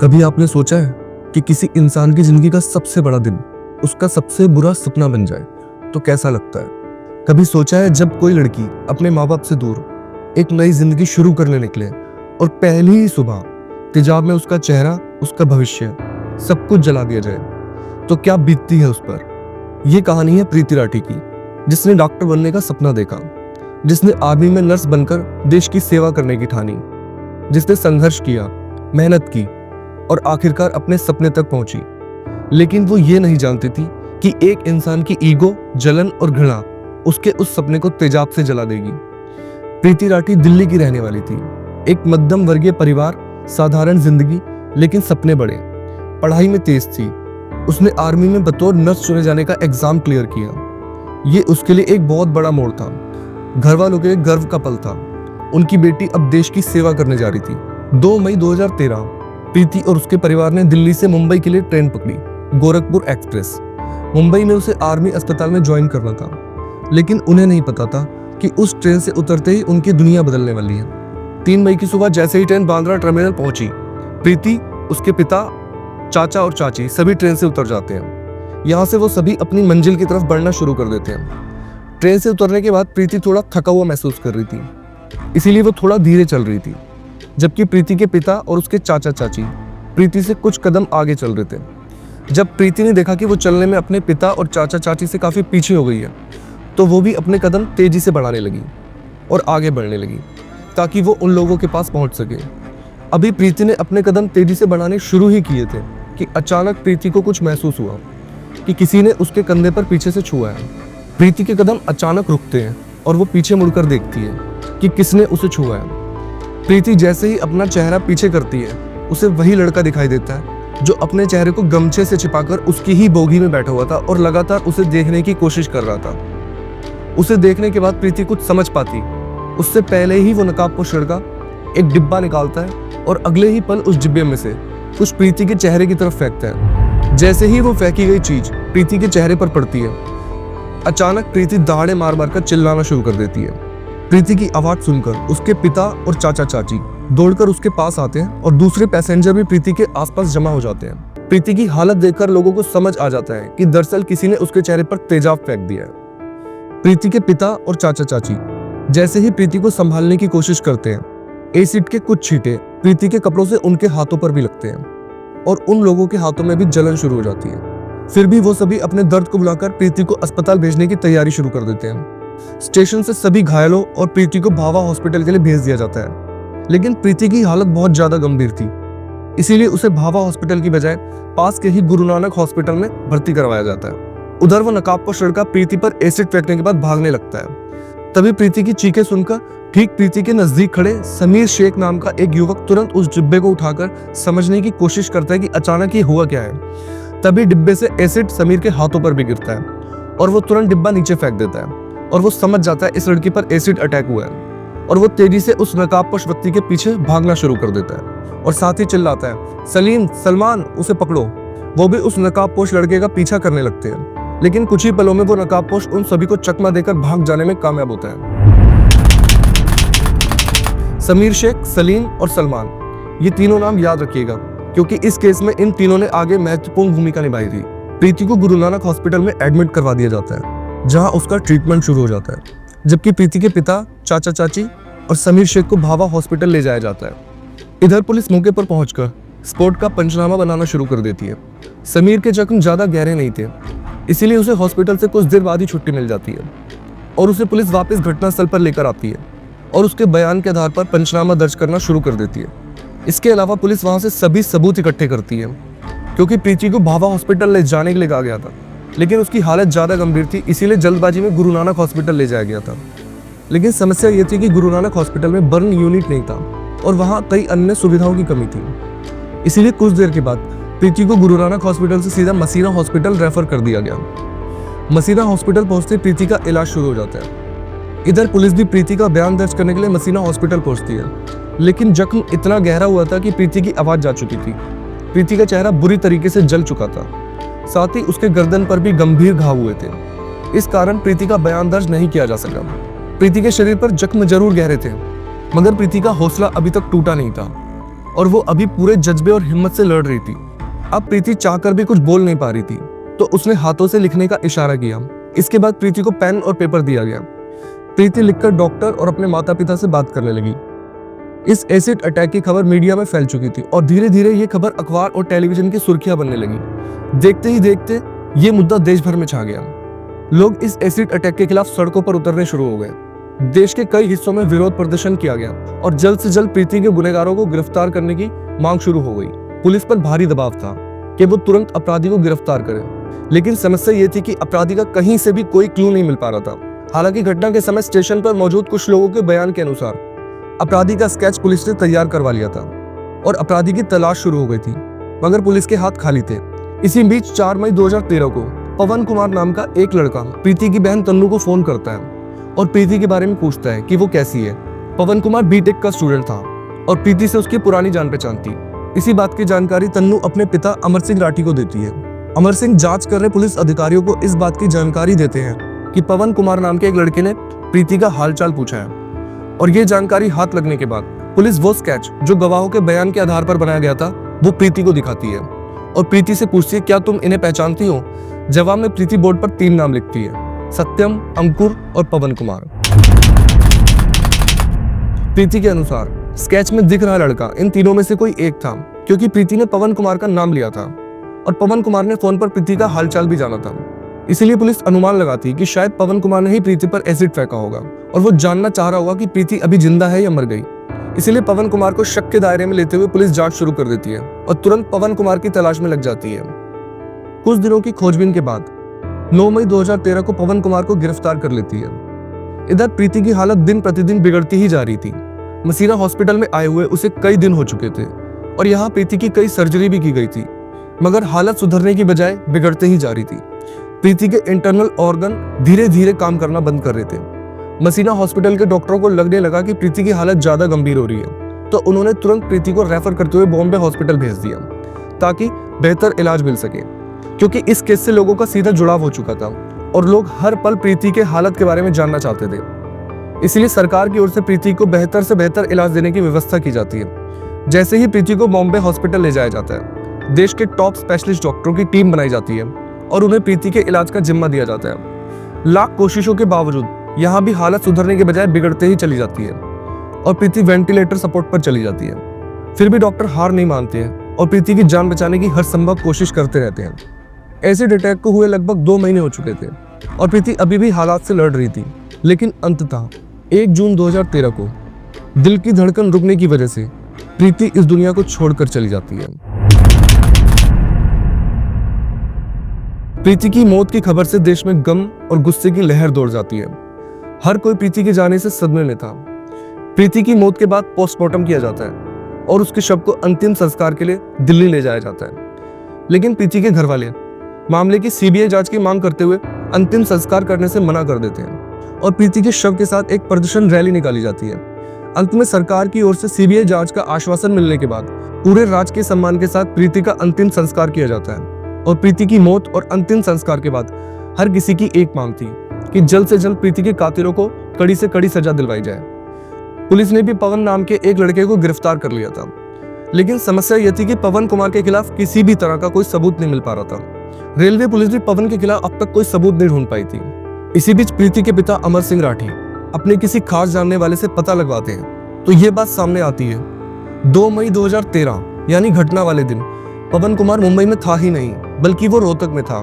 कभी आपने सोचा है कि किसी इंसान की जिंदगी का सबसे बड़ा दिन उसका सबसे बुरा सपना बन जाए तो कैसा लगता है। कभी सोचा है जब कोई लड़की अपने माँ बाप से दूर एक नई जिंदगी शुरू करने निकले और पहली ही सुबह तेजाब में उसका चेहरा, उसका भविष्य, सब कुछ जला दिया जाए तो क्या बीतती है उस पर। यह कहानी है प्रीति राठी की, जिसने डॉक्टर बनने का सपना देखा, जिसने आर्मी में नर्स बनकर देश की सेवा करने की ठानी, जिसने संघर्ष किया, मेहनत की और आखिरकार अपने सपने तक पहुंची। लेकिन वो ये नहीं जानती थी कि एक इंसान की ईगो, जलन और घृणा उसके उस सपने को तेजाब से जला देगी। प्रीति राठी दिल्ली की रहने वाली थी, एक मध्यम वर्गीय परिवार, साधारण जिंदगी, लेकिन सपने बड़े। पढ़ाई में तेज थी, उसने आर्मी में बतौर नर्स चुने जाने का एग्जाम क्लियर किया। ये उसके लिए एक बहुत बड़ा मोड़ था, घर वालों के लिए गर्व का पल था। उनकी बेटी अब देश की सेवा करने जा रही थी। 2 मई 2013 प्रीति और उसके परिवार ने दिल्ली से मुंबई के लिए ट्रेन पकड़ी, गोरखपुर एक्सप्रेस। मुंबई में उसे आर्मी अस्पताल में ज्वाइन करना था, लेकिन उन्हें नहीं पता था कि उस ट्रेन से उतरते ही उनकी दुनिया बदलने वाली है। 3 मई की सुबह जैसे ही ट्रेन बांद्रा टर्मिनल पहुंची, प्रीति, उसके पिता, चाचा और चाची सभी ट्रेन से उतर जाते हैं। यहाँ से वो सभी अपनी मंजिल की तरफ बढ़ना शुरू कर देते हैं। ट्रेन से उतरने के बाद प्रीति थोड़ा थका हुआ महसूस कर रही थी, इसीलिए वो थोड़ा धीरे चल रही थी, जबकि प्रीति के पिता और उसके चाचा चाची प्रीति से कुछ कदम आगे चल रहे थे। जब प्रीति ने देखा कि वो चलने में अपने पिता और चाचा चाची से काफी पीछे हो गई है, तो वो भी अपने कदम तेजी से बढ़ाने लगी और आगे बढ़ने लगी ताकि वो उन लोगों के पास पहुंच सके। अभी प्रीति ने अपने कदम तेजी से बढ़ाने शुरू ही किए थे कि अचानक प्रीति को कुछ महसूस हुआ कि किसी ने उसके कंधे पर पीछे से छुआ है। प्रीति के कदम अचानक रुकते हैं और वो पीछे मुड़कर देखती है कि किसने उसे छुआ है। प्रीति जैसे ही अपना चेहरा पीछे करती है, उसे वही लड़का दिखाई देता है जो अपने चेहरे को गमछे से छिपाकर उसकी ही बोगी में बैठा हुआ था और लगातार उसे देखने की कोशिश कर रहा था। उसे देखने के बाद प्रीति कुछ समझ पाती। उससे पहले ही वो नकाबपोश लड़का एक डिब्बा निकालता है और अगले ही पल उस डिब्बे में से कुछ प्रीति के चेहरे की तरफ फेंकता है। जैसे ही वो फेंकी गई चीज प्रीति के चेहरे पर पड़ती है, अचानक प्रीति दहाड़े मार मार कर चिल्लाना शुरू कर देती है। प्रीति की आवाज सुनकर उसके पिता और चाचा चाची दौड़कर उसके पास आते हैं और दूसरे पैसेंजर भी प्रीति के आसपास जमा हो जाते हैं। प्रीति की हालत देखकर लोगों को समझ आ जाता है कि दरअसल किसी ने उसके चेहरे पर तेजाब फेंक दिया है। प्रीति के पिता और चाचा चाची जैसे ही प्रीति को संभालने की कोशिश करते हैं, एसिड के कुछ छींटे प्रीति के कपड़ों से उनके हाथों पर भी लगते हैं और उन लोगों के हाथों में भी जलन शुरू हो जाती है। फिर भी वो सभी अपने दर्द को बुलाकर प्रीति को अस्पताल भेजने की तैयारी शुरू कर देते हैं। स्टेशन से सभी घायलों और प्रीति को भावा हॉस्पिटल के लिए भेज दिया जाता है, लेकिन प्रीति की हालत बहुत ज्यादा गंभीर थी, इसीलिए उसे भावा हॉस्पिटल की बजाय पास के ही गुरु नानक हॉस्पिटल में भर्ती करवाया जाता है। उधर वो नकाबपोश लड़का प्रीति पर एसिड फेंकने के बाद भागने लगता है। तभी प्रीति की चीखें सुनकर ठीक प्रीति के नजदीक खड़े समीर शेख नाम का एक युवक तुरंत उस डिब्बे को उठाकर समझने की कोशिश करता है कि अचानक ये हुआ क्या है। तभी डिब्बे से एसिड समीर के हाथों पर भी गिरता है और वो तुरंत डिब्बा नीचे फेंक देता है और वो समझ जाता है इस लड़की पर एसिड अटैक हुआ है और वो तेजी से उस नकाबपोश व्यक्ति के पीछे भागना शुरू कर देता है और साथ ही चिल्लाता है, सलीम, सलमान, उसे पकड़ो। वो भी उस नकाबपोश लड़के का पीछा करने लगते हैं, लेकिन कुछ ही पलों में वो नकाबपोश उन सभी को चकमा देकर भाग जाने में कामयाब होता है। समीर शेख, सलीम और सलमान, ये तीनों नाम याद रखिएगा क्योंकि इस केस में इन तीनों ने आगे महत्वपूर्ण भूमिका निभाई थी। प्रीति को गुरु नानक हॉस्पिटल में एडमिट करवा दिया जाता है, जहां उसका ट्रीटमेंट शुरू हो जाता है, जबकि प्रीति के पिता, चाचा चाची और समीर शेख को भावा हॉस्पिटल ले जाया जाता है। इधर पुलिस मौके पर पहुंचकर स्पॉट का पंचनामा बनाना शुरू कर देती है। समीर के जख्म ज्यादा गहरे नहीं थे, इसीलिए उसे हॉस्पिटल से कुछ देर बाद ही छुट्टी मिल जाती है और उसे पुलिस वापस घटनास्थल पर लेकर आती है और उसके बयान के आधार पर पंचनामा दर्ज करना शुरू कर देती है। इसके अलावा पुलिस वहां से सभी सबूत इकट्ठे करती है क्योंकि प्रीति को भावा हॉस्पिटल ले जाने के लिए कहा गया था, लेकिन उसकी हालत ज्यादा गंभीर थी, इसीलिए जल्दबाजी में गुरु नानक हॉस्पिटल ले जाया गया था। लेकिन समस्या ये थी कि गुरु नानक हॉस्पिटल में बर्न यूनिट नहीं था और वहां कई अन्य सुविधाओं की कमी थी। इसीलिए कुछ देर के बाद प्रीति को गुरु नानक हॉस्पिटल से सीधा मसीना हॉस्पिटल रेफर कर दिया गया। मसीना हॉस्पिटल पहुंचते प्रीति का इलाज शुरू हो जाता है। इधर पुलिस भी प्रीति का बयान दर्ज करने के लिए मसीना हॉस्पिटल पहुंचती है, लेकिन जख्म इतना गहरा हुआ था कि प्रीति की आवाज जा चुकी थी। प्रीति का चेहरा बुरी तरीके से जल चुका था, साथ ही उसके गर्दन पर भी गंभीर घाव हुए थे। इस कारण प्रीति का बयान दर्ज नहीं किया जा सका। प्रीति के शरीर पर जख्म जरूर गहरे थे, मगर प्रीति का हौसला अभी तक टूटा नहीं था। और वो अभी पूरे जज्बे और हिम्मत से लड़ रही थी। अब प्रीति चाहकर भी कुछ बोल नहीं पा रही थी, तो उसने हाथों से लिखने का इशारा किया। इसके बाद प्रीति को पेन और पेपर दिया गया। प्रीति लिखकर डॉक्टर और अपने माता पिता से बात करने लगी। इस एसिड अटैक की खबर मीडिया में फैल चुकी थी और धीरे धीरे ये खबर अखबार और टेलीविजन की सुर्खियां बनने लगी। देखते ही देखते ये मुद्दा देश भर में छा गया। लोग इस एसिड अटैक के खिलाफ सड़कों पर उतरने शुरू हो गए। देश के कई हिस्सों में विरोध प्रदर्शन किया गया और जल्द से जल्द प्रीति के गुनहगारों को गिरफ्तार करने की मांग शुरू हो गई। पुलिस पर भारी दबाव था कि वो तुरंत अपराधी को गिरफ्तार करे, लेकिन समस्या ये थी कि अपराधी का कहीं से भी कोई क्लू नहीं मिल पा रहा था। हालांकि घटना के समय स्टेशन पर मौजूद कुछ लोगों के बयान के अनुसार अपराधी का स्केच पुलिस ने तैयार करवा लिया था और अपराधी की तलाश शुरू हो गई थी, मगर पुलिस के हाथ खाली थे। इसी बीच 4 मई 2013 को पवन कुमार नाम का एक लड़का प्रीति की बहन तन्नू को फोन करता है और प्रीति के बारे में पूछता है कि वो कैसी है। पवन कुमार बीटेक का स्टूडेंट था और प्रीति से उसकी पुरानी जान पहचान थी। इसी बात की जानकारी तन्नू अपने पिता अमर सिंह राठी को देती है। अमर सिंह जांच कर रहे पुलिस अधिकारियों को इस बात की जानकारी देते हैं कि पवन कुमार नाम के एक लड़के ने प्रीति का हालचाल पूछा है, और ये जानकारी हाथ लगने के बाद पुलिस वो स्केच जो गवाहों के बयान के आधार पर बनाया गया था वो प्रीति को दिखाती है और प्रीति से पूछती है क्या तुम इन्हें पहचानती हो। जवाब में प्रीति बोर्ड पर 3 नाम लिखती है, सत्यम, अंकुर और पवन कुमार। प्रीति के अनुसार स्केच में दिख रहा लड़का इन तीनों में से कोई एक था, क्योंकि प्रीति ने पवन कुमार का नाम लिया था और पवन कुमार ने फोन पर प्रीति का हालचाल भी जाना था। इसीलिए पुलिस अनुमान लगाती कि शायद पवन कुमार ने ही प्रीति पर एसिड फेंका होगा और वो जानना चाह रहा होगा कि प्रीति अभी जिंदा है या मर गई। इसीलिए पवन कुमार को शक के दायरे में लेते हुए पुलिस जांच शुरू कर देती है और तुरंत पवन कुमार की तलाश में लग जाती है। कुछ दिनों की खोजबीन के बाद 9 मई 2013 को पवन कुमार को गिरफ्तार कर लेती है। इधर प्रीति की हालत दिन प्रतिदिन बिगड़ती ही जा रही थी। मसीरा हॉस्पिटल में आए हुए उसे कई दिन हो चुके थे और यहाँ प्रीति की कई सर्जरी भी की गई थी, मगर हालत सुधरने की बजाय बिगड़ते ही जा रही थी। प्रीति के इंटरनल ऑर्गन धीरे धीरे काम करना बंद कर रहे थे। मसीना हॉस्पिटल के डॉक्टरों को लगने लगा कि प्रीति की हालत ज्यादा गंभीर हो रही है, तो उन्होंने तुरंत प्रीति को रेफर करते हुए बॉम्बे हॉस्पिटल भेज दिया ताकि बेहतर इलाज मिल सके, क्योंकि इस केस से लोगों का सीधा जुड़ाव हो चुका था और लोग हर पल प्रीति के हालत के बारे में जानना चाहते थे। इसलिए सरकार की ओर से प्रीति को बेहतर से बेहतर इलाज देने की व्यवस्था की जाती है। जैसे ही प्रीति को बॉम्बे हॉस्पिटल ले जाया जाता है, देश के टॉप स्पेशलिस्ट डॉक्टरों की टीम बनाई जाती है और उन्हें प्रीति के इलाज का जिम्मा दिया जाता है। लाख कोशिशों के बावजूद यहाँ भी हालत सुधरने के बजाय बिगड़ते ही चली जाती है और प्रीति वेंटिलेटर सपोर्ट पर चली जाती है। फिर भी डॉक्टर हार नहीं मानते हैं और प्रीति की जान बचाने की हर संभव कोशिश करते रहते हैं। एसिड अटैक को हुए लगभग 2 महीने हो चुके थे और प्रीति अभी भी हालात से लड़ रही थी, लेकिन अंततः 1 जून 2013 को दिल की धड़कन रुकने की वजह से प्रीति इस दुनिया को छोड़कर चली जाती है। प्रीति की मौत की खबर से देश में गम और गुस्से की लहर दौड़ जाती है। हर कोई प्रीति के जाने से सदमे में था। प्रीति की मौत के बाद पोस्टमार्टम किया जाता है और उसके शव को अंतिम संस्कार के लिए दिल्ली ले जाया जाता है, लेकिन प्रीति के घर वाले मामले की सीबीआई जांच की मांग करते हुए अंतिम संस्कार करने से मना कर देते हैं और प्रीति के शव के साथ एक प्रदर्शन रैली निकाली जाती है। अंत में सरकार की ओर से सीबीआई जांच का आश्वासन मिलने के बाद पूरे राज्य के सम्मान के साथ प्रीति का अंतिम संस्कार किया जाता है। और प्रीति की मौत और अंतिम संस्कार के बाद हर किसी की एक मांग थी कि जल्द से जल्द प्रीति के कातिलों को कड़ी से कड़ी सजा दिलवाई जाए। पुलिस ने भी पवन नाम के एक लड़के को गिरफ्तार कर लिया था, लेकिन समस्या यह थी कि पवन कुमार के खिलाफ किसी भी तरह का कोई सबूत नहीं मिल पा रहा था। रेलवे पुलिस भी पवन के खिलाफ अब तक कोई सबूत नहीं ढूंढ पाई थी। इसी बीच प्रीति के पिता अमर सिंह राठी अपने किसी खास जानने वाले से पता लगवाते हैं, तो ये बात सामने आती है 2 मई 2013 यानी घटना वाले दिन पवन कुमार मुंबई में था ही नहीं, बल्कि वो रोहतक में था।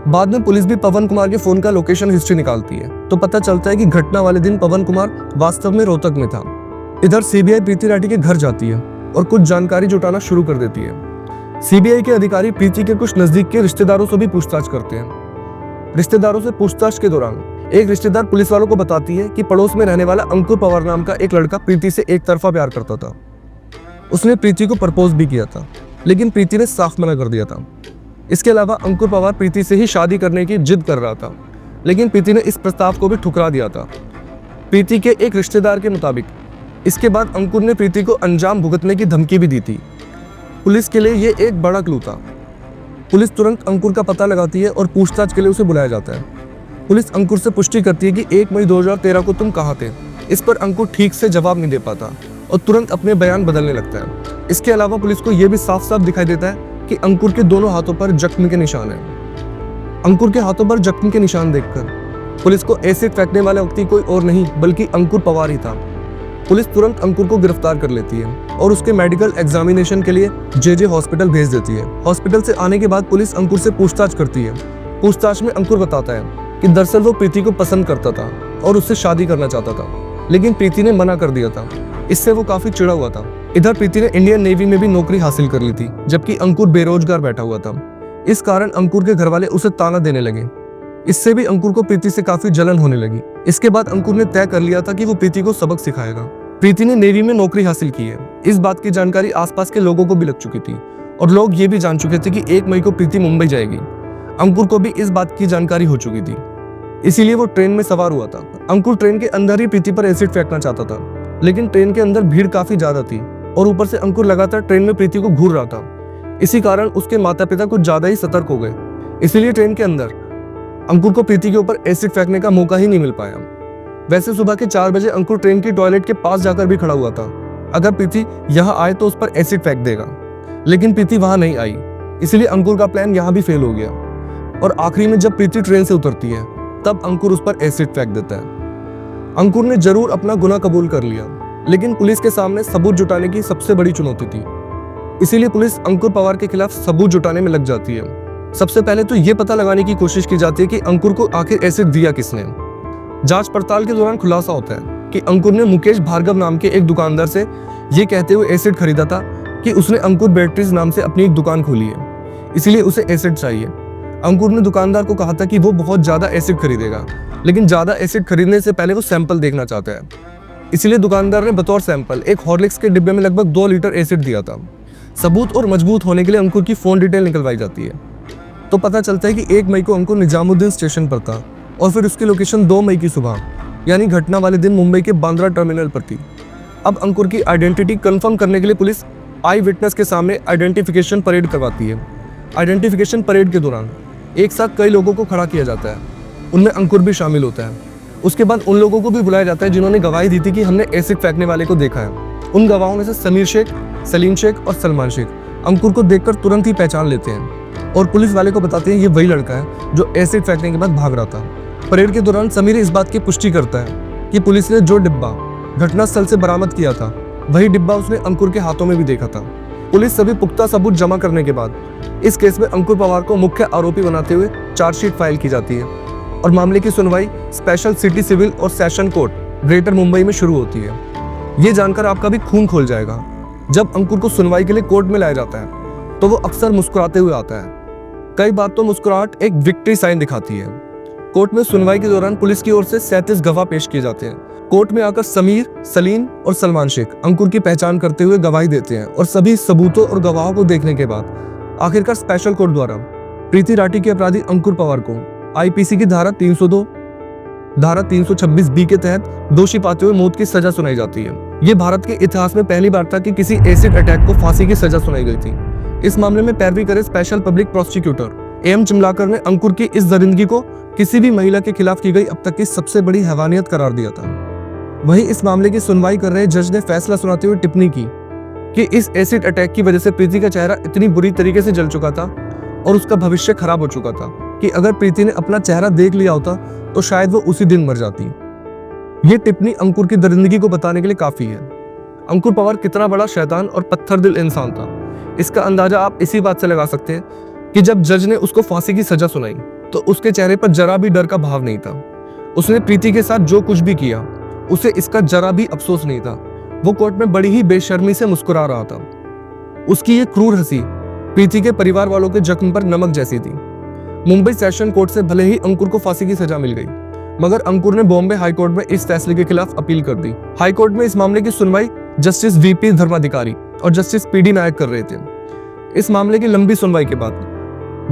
बाद में पुलिस भी पवन कुमार के फोन का लोकेशन हिस्ट्री निकालती है, तो पता चलता है कि घटना वाले दिन पवन कुमार वास्तव में रोहतक में था। इधर सीबीआई प्रीति राठी के घर जाती है और कुछ जानकारी जुटाना शुरू कर देती है। सीबीआई के अधिकारी प्रीति के कुछ नजदीक के रिश्तेदारों से भी पूछताछ करते हैं। रिश्तेदारों से पूछताछ के दौरान एक रिश्तेदार पुलिस वालों को बताती है कि पड़ोस में रहने वाला अंकुर पवार नाम का एक लड़का प्रीति से एक तरफा प्यार करता था। उसने प्रीति को प्रपोज भी किया था, लेकिन प्रीति ने साफ मना कर दिया था। इसके अलावा अंकुर पवार प्रीति से ही शादी करने की जिद कर रहा था, लेकिन प्रीति ने इस प्रस्ताव को भी ठुकरा दिया था। प्रीति के एक रिश्तेदार के मुताबिक इसके बाद अंकुर ने प्रीति को अंजाम भुगतने की धमकी भी दी थी। पुलिस के लिए ये एक बड़ा क्लू था। पुलिस तुरंत अंकुर का पता लगाती है और पूछताछ के लिए उसे बुलाया जाता है। पुलिस अंकुर से पुष्टि करती है कि 1 मई 2013 को तुम कहाँ थे। इस पर अंकुर ठीक से जवाब नहीं दे पाता और तुरंत अपने बयान बदलने लगता है। इसके अलावा पुलिस को यह भी साफ साफ दिखाई देता है कि अंकुर के दोनों हाथों पर जख्म के निशान हैं। अंकुर के हाथों पर जख्म के निशान देखकर पुलिस को एसिड फेंकने वाला व्यक्ति कोई और नहीं बल्कि अंकुर पवार ही था। पुलिस तुरंत अंकुर को गिरफ्तार कर लेती है और उसके मेडिकल एग्जामिनेशन के लिए जे हॉस्पिटल भेज देती है। हॉस्पिटल से आने के बाद पुलिस अंकुर से पूछताछ करती है। पूछताछ में अंकुर बताता है कि दरअसल वो प्रीति को पसंद करता था और उससे शादी करना चाहता था, लेकिन प्रीति ने मना कर दिया था। इससे वो काफी चिढ़ा हुआ था। इधर प्रीति ने इंडियन नेवी में भी नौकरी हासिल कर ली थी, जबकि अंकुर बेरोजगार बैठा हुआ था। इस कारण अंकुर के घर वाले उसे ताना देने लगे। इससे भी अंकुर को प्रीति से काफी जलन होने लगी। इसके बाद अंकुर ने तय कर लिया था कि वो प्रीति को सबक सिखाएगा। प्रीति ने नेवी में नौकरी हासिल की है। इस बात की जानकारी आसपास के लोगों को भी लग चुकी थी और लोग ये भी जान चुके थे कि 1 मई को प्रीति मुंबई जाएगी। अंकुर को भी इस बात की जानकारी हो चुकी थी, इसीलिए वो ट्रेन में सवार हुआ था। अंकुर ट्रेन के अंदर ही प्रीति पर एसिड फेंकना चाहता था, लेकिन ट्रेन के अंदर भीड़ काफी ज्यादा थी और ऊपर से अंकुर लगातार ट्रेन में प्रीति को घूर रहा था। इसी कारण उसके माता पिता कुछ ज्यादा ही सतर्क हो गए। इसीलिए ट्रेन के अंदर अंकुर को प्रीति के ऊपर एसिड फेंकने का मौका ही नहीं मिल पाया। वैसे सुबह के 4 बजे अंकुर ट्रेन की टॉयलेट के पास जाकर भी खड़ा हुआ था। अगर प्रीति यहाँ आए तो उस पर एसिड फेंक देगा, लेकिन प्रीति वहां नहीं आई, इसलिए अंकुर का प्लान यहाँ भी फेल हो गया। और आखिरी में जब प्रीति ट्रेन से उतरती है तब अंकुर उस पर एसिड फेंक देता है। अंकुर ने जरूर अपना गुनाह कबूल कर लिया, लेकिन पुलिस के सामने सबूत जुटाने की सबसे बड़ी चुनौती थी। इसीलिए पुलिस अंकुर पवार के खिलाफ सबूत जुटाने में लग जाती है। सबसे पहले तो ये पता लगाने की कोशिश की जाती है कि अंकुर को आखिर एसिड दिया किसने। जांच पड़ताल के दौरान खुलासा होता है कि अंकुर ने मुकेश भार्गव नाम के एक दुकानदार से ये कहते हुए एसिड खरीदा था कि उसने अंकुर बैटरीज नाम से अपनी एक दुकान खोली है, इसीलिए उसे एसिड चाहिए। अंकुर ने दुकानदार को कहा था कि वो बहुत ज्यादा एसिड खरीदेगा, लेकिन ज्यादा एसिड खरीदने से पहले वो सैंपल देखना चाहता है। इसलिए दुकानदार ने बतौर सैंपल एक हॉर्लिक्स के डिब्बे में लगभग 2 लीटर एसिड दिया था। सबूत और मजबूत होने के लिए अंकुर की फोन डिटेल निकलवाई जाती है, तो पता चलता है कि 1 मई को अंकुर निजामुद्दीन स्टेशन पर था और फिर उसकी लोकेशन 2 मई की सुबह यानी घटना वाले दिन मुंबई के बांद्रा टर्मिनल पर थी। अब अंकुर की आइडेंटिटी कंफर्म करने के लिए पुलिस आई विटनेस के सामने आइडेंटिफिकेशन परेड करवाती है। आइडेंटिफिकेशन परेड के दौरान एक साथ कई लोगों को खड़ा किया जाता है, उनमें अंकुर भी शामिल होता है। उसके बाद उन लोगों को भी बुलाया जाता है जिन्होंने गवाही दी थी कि हमने एसिड फेंकने वाले को देखा है। उन गवाहों में से समीर शेख, सलीम शेख और सलमान शेख अंकुर को देखकर तुरंत ही पहचान लेते हैं और पुलिस वाले को बताते हैं ये वही लड़का है जो एसिड फेंकने के बाद भाग रहा था। परेड के दौरान समीर इस बात की पुष्टि करता है कि पुलिस ने जो डिब्बा घटनास्थल से बरामद किया था वही डिब्बा उसने अंकुर के हाथों में भी देखा था। पुलिस सभी पुख्ता सबूत जमा करने के बाद इस केस में अंकुर पवार को मुख्य आरोपी बनाते हुए चार्जशीट फाइल की जाती है और मामले की सुनवाई स्पेशल सिटी सिविल और सेशन कोर्ट ग्रेटर मुंबई में शुरू होती है। ये जानकर आपका भी खून खोल जाएगा। जब अंकुर को सुनवाई के लिए कोर्ट में लाया जाता है तो वो अक्सर मुस्कुराते हुए आता है। कई बार तो मुस्कुराहट एक विक्ट्री साइन दिखाती है। कोर्ट में सुनवाई के दौरान पुलिस की ओर से 37 गवाह पेश किए जाते हैं। कोर्ट में आकर समीर, सलीम और सलमान शेख अंकुर की पहचान करते हुए गवाही देते हैं और सभी सबूतों और गवाहों को देखने के बाद आखिरकार स्पेशल कोर्ट द्वारा प्रीति राठी के अपराधी अंकुर पवार को आईपीसी की धारा 302, धारा 326 बी के तहत दोषी पाते हुए मौत की सजा सुनाई जाती है। ये भारत के इतिहास में पहली बार था कि किसी एसिड अटैक को फांसी की सजा सुनाई गई थी। इस मामले में पैरवी करे स्पेशल पब्लिक प्रोसिक्यूटर एम चिमलाकर ने अंकुर की इस दरिंदगी को किसी भी महिला के खिलाफ की गई अब तक की सबसे बड़ी हैवानियत करार दिया था। वहीं इस मामले की सुनवाई कर रहे जज ने फैसला सुनाते हुए टिप्पणी की कि इस एसिड अटैक की वजह से प्रीति का चेहरा इतनी बुरी तरीके से जल चुका था और उसका भविष्य खराब हो चुका था कि अगर प्रीति ने अपना चेहरा देख लिया होता तो शायद वो उसी दिन मर जाती। ये टिप्पणी अंकुर की दरिंदगी को बताने के लिए काफी है। अंकुर पवार कितना बड़ा शैतान और पत्थर दिल इंसान था, इसका अंदाजा आप इसी बात से लगा सकते हैं कि जब जज ने उसको फांसी की सजा सुनाई तो उसके चेहरे पर जरा भी डर का भाव नहीं था। उसने प्रीति के साथ जो कुछ भी किया उसे इसका जरा भी अफसोस नहीं था। वो कोर्ट में बड़ी ही बेशर्मी से मुस्कुरा रहा था। उसकी ये क्रूर हंसी प्रीति के परिवार वालों के जख्म पर नमक जैसी थी। मुंबई सेशन कोर्ट से भले ही अंकुर को फांसी की सजा मिल गई, मगर अंकुर ने बॉम्बे हाई कोर्ट में इस फैसले के खिलाफ अपील कर दी। हाई कोर्ट में इस मामले की सुनवाई जस्टिस वीपी धर्माधिकारी और जस्टिस पीडी नायक कर रहे थे। इस मामले की लंबी सुनवाई के बाद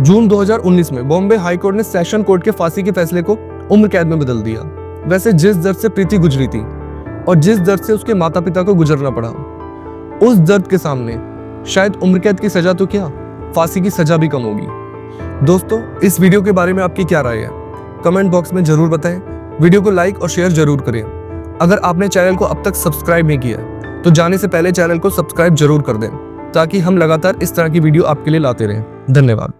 जून 2019 में बॉम्बे हाई कोर्ट ने सेशन कोर्ट के फांसी के फैसले को उम्र कैद में बदल दिया। वैसे जिस दर्द से प्रीति गुजरी थी और जिस दर्द से उसके माता पिता को गुजरना पड़ा, उस दर्द के सामने शायद उम्र कैद की सजा तो क्या, फांसी की सजा भी कम होगी। दोस्तों, इस वीडियो के बारे में आपकी क्या राय है, कमेंट बॉक्स में जरूर बताएं। वीडियो को लाइक और शेयर जरूर करें। अगर आपने चैनल को अब तक सब्सक्राइब नहीं किया तो जाने से पहले चैनल को सब्सक्राइब जरूर कर दें ताकि हम लगातार इस तरह की वीडियो आपके लिए लाते रहें। धन्यवाद।